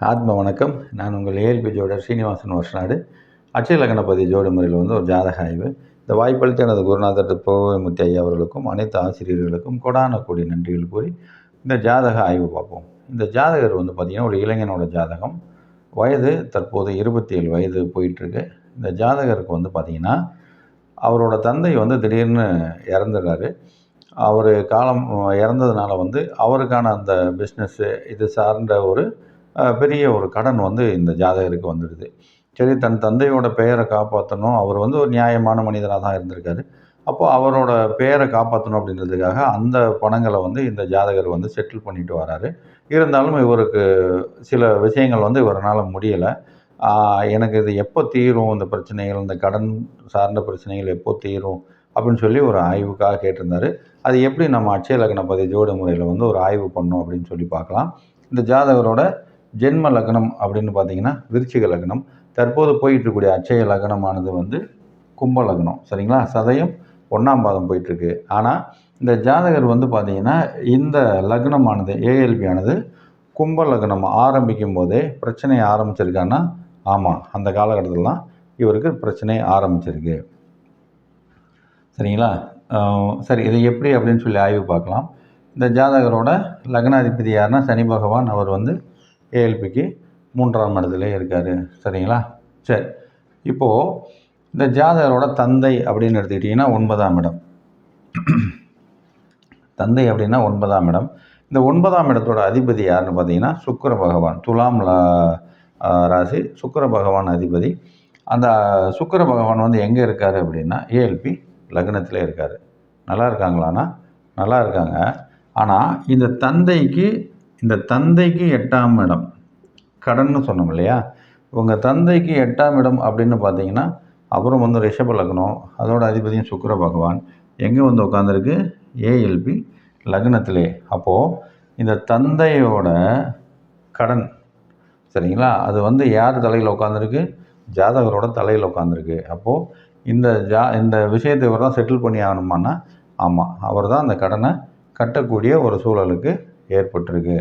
ஆத்ம வணக்கம். நான் உங்கள் ஏஎல்பி ஜோடர் ஸ்ரீனிவாசன் வருஷநாடு. அட்சய லக்னபதி ஜோடி முறையில் ஒரு ஜாதக ஆய்வு. இந்த வாய்ப்பளித்த எனது குருநாதர் போவைமுத்தி ஐயா அவர்களுக்கும் அனைத்து ஆசிரியர்களுக்கும் கொடான கோடி நன்றிகள் கூறி இந்த ஜாதக ஆய்வு பார்ப்போம். இந்த ஜாதகர் பார்த்திங்கன்னா ஒரு இளைஞனோட ஜாதகம். வயது தற்போது 27 வயது போயிட்டுருக்கு. இந்த ஜாதகருக்கு பார்த்திங்கன்னா அவரோட தந்தை திடீர்னு இறந்துடுறாரு. அவர் இறந்ததுனால அவருக்கான அந்த பிஸ்னஸ்ஸு இது சார்ந்த ஒரு பெரிய ஒரு கடன் இந்த ஜாதகருக்கு வந்துடுது. சரி, தன் தந்தையோட பெயரை காப்பாற்றணும். அவர் ஒரு நியாயமான மனிதனாக தான் இருந்திருக்காரு. அப்போது அவரோட பெயரை காப்பாற்றணும் அப்படின்றதுக்காக அந்த பணங்களை இந்த ஜாதகர் செட்டில் பண்ணிட்டு வராரு. இருந்தாலும் இவருக்கு சில விஷயங்கள் இவரால் முடியலை. எனக்கு இது எப்போ தீரும், இந்த பிரச்சனைகள், இந்த கடன் சார்ந்த பிரச்சனைகள் எப்போ தீரும் அப்படின்னு சொல்லி ஒரு ஆய்வுக்காக கேட்டிருந்தார். அது எப்படி நம்ம அட்சய லக்னபதி ஜோடி முறையில் ஒரு ஆய்வு பண்ணோம் அப்படின்னு சொல்லி பார்க்கலாம். இந்த ஜாதகரோட ஜென்ம லக்னம் அப்படின்னு பார்த்தீங்கன்னா விருச்சிக லக்னம். தற்போது போயிட்டு இருக்கக்கூடிய அட்சய லக்னமானது கும்ப லக்னம். சரிங்களா? சதயம் 1ஆம் பாதம் போயிட்டுருக்கு. ஆனால் இந்த ஜாதகர் பார்த்தீங்கன்னா இந்த லக்னமானது ஏஎல்பி ஆனது கும்ப லக்னம் ஆரம்பிக்கும் போதே பிரச்சனை ஆரம்பிச்சிருக்கான்னா ஆமாம், அந்த காலகட்டத்தில் தான் இவருக்கு பிரச்சனை ஆரம்பிச்சிருக்கு. சரிங்களா? சரி, இது எப்படி அப்படின்னு சொல்லி ஆய்வு பார்க்கலாம். இந்த ஜாதகரோட லக்னாதிபதி யாருன்னா சனி பகவான். அவர் ஏஎல்பிக்கு 3ஆம் இடத்துல இருக்கார். சரிங்களா? சரி, இப்போது இந்த ஜாதகரோட தந்தை அப்படின்னு எடுத்துக்கிட்டிங்கன்னா 9ஆம் இடம். தந்தை அப்படின்னா 9ஆம் இடம். இந்த 9ஆம் இடத்தோட அதிபதி யாருன்னு பார்த்தீங்கன்னா சுக்கிர பகவான். துலாம் ராசி, சுக்கிர பகவான் அதிபதி. அந்த சுக்கிர பகவான் எங்கே இருக்கார் அப்படின்னா ஏஎல்பி லக்னத்தில் இருக்கார். நல்லா இருக்காங்களான்னா நல்லா இருக்காங்க. ஆனால் இந்த தந்தைக்கு 8ஆம் இடம் கடன்னு சொன்னோம் இல்லையா? உங்கள் தந்தைக்கு 8ஆம் இடம் அப்படின்னு பார்த்தீங்கன்னா அப்புறம் ரிஷப லக்னம். அதோட அதிபதியும் சுக்கிர பகவான் எங்கே உட்காந்துருக்கு? ஏஎல்பி லக்னத்திலே. அப்போது இந்த தந்தையோட கடன், சரிங்களா, அது யார் தலையில் உட்காந்துருக்கு? ஜாதகரோட தலையில் உட்காந்துருக்கு. அப்போது இந்த விஷயத்தை இவர் தான் செட்டில் பண்ணி ஆகணுமான்னா ஆமாம், அவர் தான் அந்த கடனை கட்டக்கூடிய ஒரு சூழலுக்கு ஏற்பட்டிருக்கு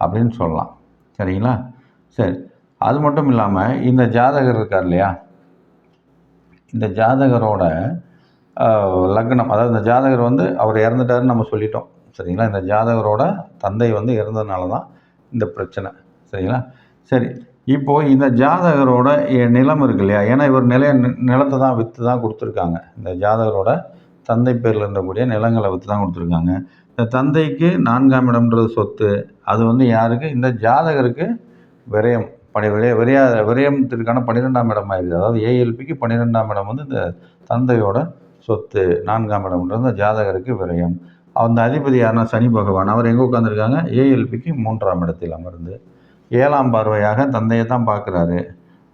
அப்படின்னு சொல்லலாம். சரிங்களா? சரி, அது மட்டும் இல்லாமல் இந்த ஜாதகர் இருக்கார் இல்லையா, இந்த ஜாதகரோட லக்னம், அதாவது இந்த ஜாதகர் அவர் இறந்துட்டாருன்னு நம்ம சொல்லிட்டோம். சரிங்களா? இந்த ஜாதகரோட தந்தை இறந்ததுனால தான் இந்த பிரச்சனை. சரிங்களா? சரி, இப்போது இந்த ஜாதகரோட நிலம் இருக்கு இல்லையா, ஏன்னா இவர் நிலத்தை தான் விற்று தான் கொடுத்துருக்காங்க. இந்த ஜாதகரோட தந்தை பேரில் இருந்தக்கூடிய நிலங்களை விற்று தான் கொடுத்துருக்காங்க. இந்த தந்தைக்கு 4ஆம் இடம்ன்றது சொத்து. அது யாருக்கு? இந்த ஜாதகருக்கு விரயம். விரயத்திற்கான 12ஆம் இடம் ஆயிடுது. அதாவது ஏஎல்பிக்கு 12ஆம் இடம் இந்த தந்தையோட சொத்து. 4ஆம் இடம்ன்றது இந்த ஜாதகருக்கு விரயம். அந்த அதிபதி யாருன்னா சனி பகவான். அவர் எங்கே உட்காந்துருக்காங்க? ஏஎல்பிக்கு 3ஆம் இடத்தில் அமர்ந்து 7ஆம் பார்வையாக தந்தையை தான் பார்க்குறாரு.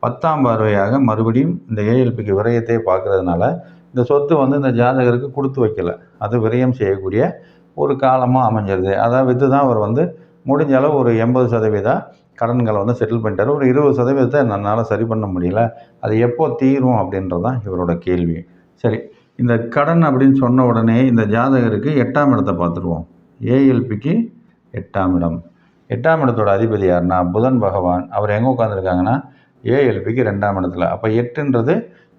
10ஆம் பார்வையாக மறுபடியும் இந்த ஏஎல்பிக்கு விரயத்தை பார்க்குறதுனால இந்த சொத்து இந்த ஜாதகருக்கு கொடுத்து வைக்கலை. அது விரயம் செய்யக்கூடிய ஒரு காலமாக அமைஞ்சிருது. அதை விற்று தான் அவர் முடிஞ்ச அளவு ஒரு 80% கடன்களை செட்டில் பண்ணிட்டார். ஒரு 20% என்னால் சரி பண்ண முடியல. அது எப்போ தீரும் அப்படின்றது தான் இவரோட கேள்வி. சரி, இந்த கடன் அப்படின்னு சொன்ன உடனே இந்த ஜாதகருக்கு 8ஆம் இடத்தை பார்த்துருவோம். ஏஎல்பிக்கு 8ஆம் இடம். 8ஆம் இடத்தோட அதிபதி யாருன்னா புதன் பகவான். அவர் எங்கே உட்காந்துருக்காங்கன்னா ஏஎல்பிக்கு 2ஆம் இடத்துல. அப்போ 8ன்றது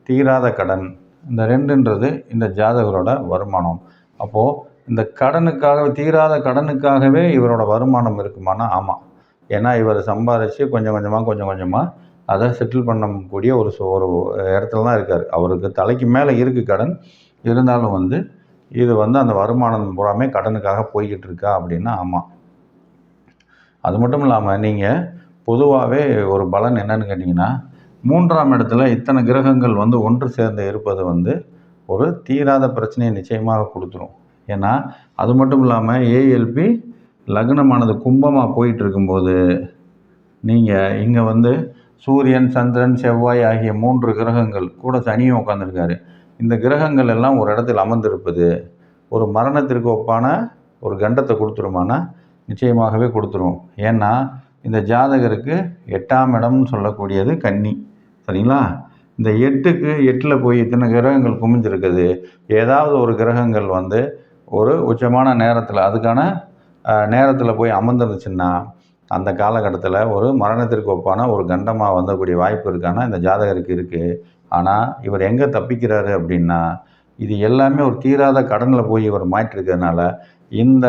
தீராத கடன், இந்த 2ன்றது இந்த ஜாதகரோட வருமானம். அப்போது இந்த தீராத கடனுக்காகவே இவரோட வருமானம் இருக்குமானா ஆமாம். ஏன்னா இவர் சம்பாதிச்சு கொஞ்சம் கொஞ்சமாக அதை செட்டில் பண்ணக்கூடிய ஒரு இடத்துல தான் இருக்கார். அவருக்கு தலைக்கு மேலே இருக்குது கடன். இருந்தாலும் இது அந்த வருமானம் பூராமே கடனுக்காக போய்கிட்டு இருக்கா அப்படின்னா ஆமாம். அது மட்டும் இல்லாமல் நீங்கள் பொதுவாகவே ஒரு பலன் என்னன்னு கேட்டிங்கன்னா 3ஆம் இடத்துல இத்தனை கிரகங்கள் ஒன்று சேர்ந்து இருப்பது ஒரு தீராத பிரச்சனையை நிச்சயமாக கொடுத்துரும். ஏன்னா அது மட்டும் இல்லாமல் ஏஎல்பி லக்னமானது கும்பமாக போயிட்டு இருக்கும்போது நீங்கள் இங்கே சூரியன், சந்திரன், செவ்வாய் ஆகிய 3 கிரகங்கள் கூட சனியும் உட்காந்துருக்காரு. இந்த கிரகங்கள் எல்லாம் ஒரு இடத்தில் அமர்ந்திருப்பது ஒரு மரணத்திற்கு ஒப்பான ஒரு கண்டத்தை கொடுத்துருமானா நிச்சயமாகவே கொடுத்துரும். ஏன்னா இந்த ஜாதகருக்கு 8ஆம் இடம்னு சொல்லக்கூடியது கன்னி. சரிங்களா? இந்த 8ல் போய் இத்தனை கிரகங்கள் குமிஞ்சிருக்குது. ஏதாவது ஒரு கிரகங்கள் ஒரு உச்சமான நேரத்தில் அதுக்கான நேரத்தில் போய் அமர்ந்துருச்சுன்னா அந்த காலகட்டத்தில் ஒரு மரணத்திற்கு ஒப்பான ஒரு கண்டமாக வந்தக்கூடிய வாய்ப்பு இருக்கான்னா இந்த ஜாதகருக்கு இருக்குது. ஆனால் இவர் எங்கே தப்பிக்கிறாரு அப்படின்னா, இது எல்லாமே ஒரு தீராத கடனில் போய் இவர் மாட்டிருக்கிறதுனால இந்த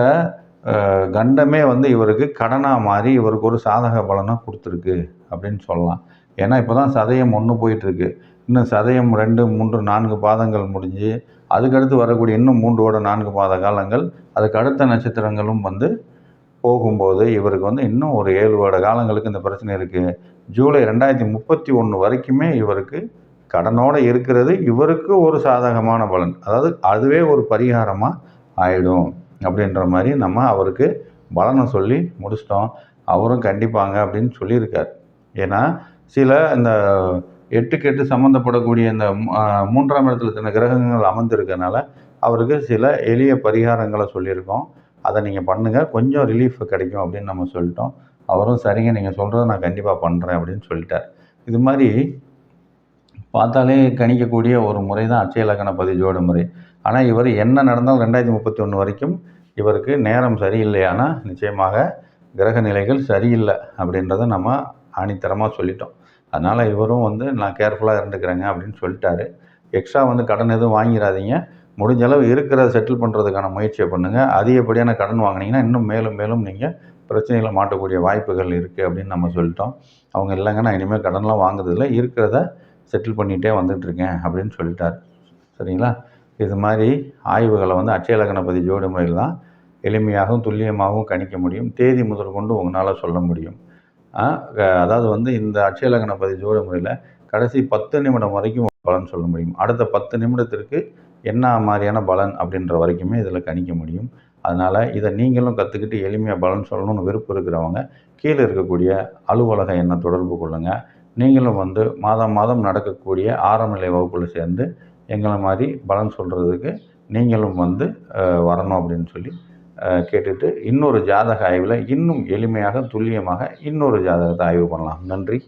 கண்டமே வந்து இவருக்கு கடனாக மாறி இவருக்கு ஒரு சாதக பலனை கொடுத்துருக்கு அப்படின்னு சொல்லலாம். ஏன்னா இப்போ தான் சதயம் 1 போயிட்டுருக்கு. இன்னும் சதயம் 2, 3, 4 பாதங்கள் முடிஞ்சு அதுக்கடுத்து வரக்கூடிய இன்னும் 3ஓட 4 பாத காலங்கள், அதுக்கு அடுத்த நட்சத்திரங்களும் வந்து போகும்போது இவருக்கு வந்து இன்னும் ஒரு 7 வருட காலங்களுக்கு இந்த பிரச்சனை இருக்குது. ஜூலை 2031 வரைக்குமே இவருக்கு கடனோடு இருக்கிறது இவருக்கு ஒரு சாதகமான பலன். அதாவது அதுவே ஒரு பரிகாரமாக ஆயிடும் அப்படின்ற மாதிரி நம்ம அவருக்கு பலனை சொல்லி முடிச்சிட்டோம். அவரும் கண்டிப்பாங்க அப்படின்னு சொல்லியிருக்கார். ஏன்னா சில இந்த 8க்கு 8 சம்மந்தப்படக்கூடிய இந்த 3ஆம் இடத்துல சில கிரகங்கள் அமர்ந்திருக்கனால அவருக்கு சில எளிய பரிகாரங்களை சொல்லியிருக்கோம். அதை நீங்கள் பண்ணுங்கள், கொஞ்சம் ரிலீஃப் கிடைக்கும் அப்படின்னு நம்ம சொல்லிட்டோம். அவரும் சரிங்க நீங்கள் சொல்கிறத நான் கண்டிப்பாக பண்ணுறேன் அப்படின்னு சொல்லிட்டார். இது மாதிரி பார்த்தாலே கணிக்கக்கூடிய ஒரு முறை தான் அட்சய லக்னபதி ஜோட முறை. ஆனால் இவர் என்ன நடந்தாலும் 2031 வரைக்கும் இவருக்கு நேரம் சரியில்லையானா நிச்சயமாக கிரக நிலைகள் சரியில்லை அப்படின்றத நம்ம ஆணித்தரமாக சொல்லிட்டோம். அதனால் இவரும் வந்து நான் கேர்ஃபுல்லாக இருந்துக்கிறேங்க அப்படின்னு சொல்லிட்டாரு. எக்ஸ்ட்ரா வந்து கடன் எதுவும் வாங்கிடாதீங்க, முடிஞ்ச அளவு இருக்கிறத செட்டில் பண்ணுறதுக்கான முயற்சியை பண்ணுங்கள். அதிகப்படியான கடன் வாங்கினீங்கன்னா இன்னும் மேலும் மேலும் நீங்கள் பிரச்சனைகளை மாட்டக்கூடிய வாய்ப்புகள் இருக்குது அப்படின்னு நம்ம சொல்லிட்டோம். அவங்க இல்லைங்க நான் இனிமேல் கடன்லாம் வாங்குறதில்ல, இருக்கிறத செட்டில் பண்ணிகிட்டே வந்துட்டுருக்கேன் அப்படின்னு சொல்லிட்டார். சரிங்களா? இது மாதிரி ஆய்வுகளை வந்து அட்சய லக்னபதி ஜோடி முறையில் தான் எளிமையாகவும் துல்லியமாகவும் கணிக்க முடியும். தேதி முதல் கொண்டு உங்களால் சொல்ல முடியும். அதாவது வந்து இந்த அட்சய லக்னபதி ஜோடி முறையில் கடைசி 10 நிமிடம் வரைக்கும் பலன் சொல்ல முடியும். அடுத்த 10 நிமிடத்திற்கு என்ன மாதிரியான பலன் அப்படின்ற வரைக்குமே இதில் கணிக்க முடியும். அதனால் இதை நீங்களும் கற்றுக்கிட்டு எளிமையாக பலன் சொல்லணும்னு விருப்பம் இருக்கிறவங்க கீழே இருக்கக்கூடிய அலுவலக எண்ணை தொடர்பு கொள்ளுங்கள். நீங்களும் வந்து மாதம் மாதம் நடக்கக்கூடிய ஆரம்ப நிலை வகுப்பில் சேர்ந்து எங்களை மாதிரி பலன் சொல்கிறதுக்கு நீங்களும் வந்து வரணும் அப்படின்னு சொல்லி கேட்டுட்டு இன்னொரு ஜாதக ஆய்வில் இன்னும் எளிமையாக துல்லியமாக இன்னொரு ஜாதகத்தை ஆய்வு பண்ணலாம். நன்றி.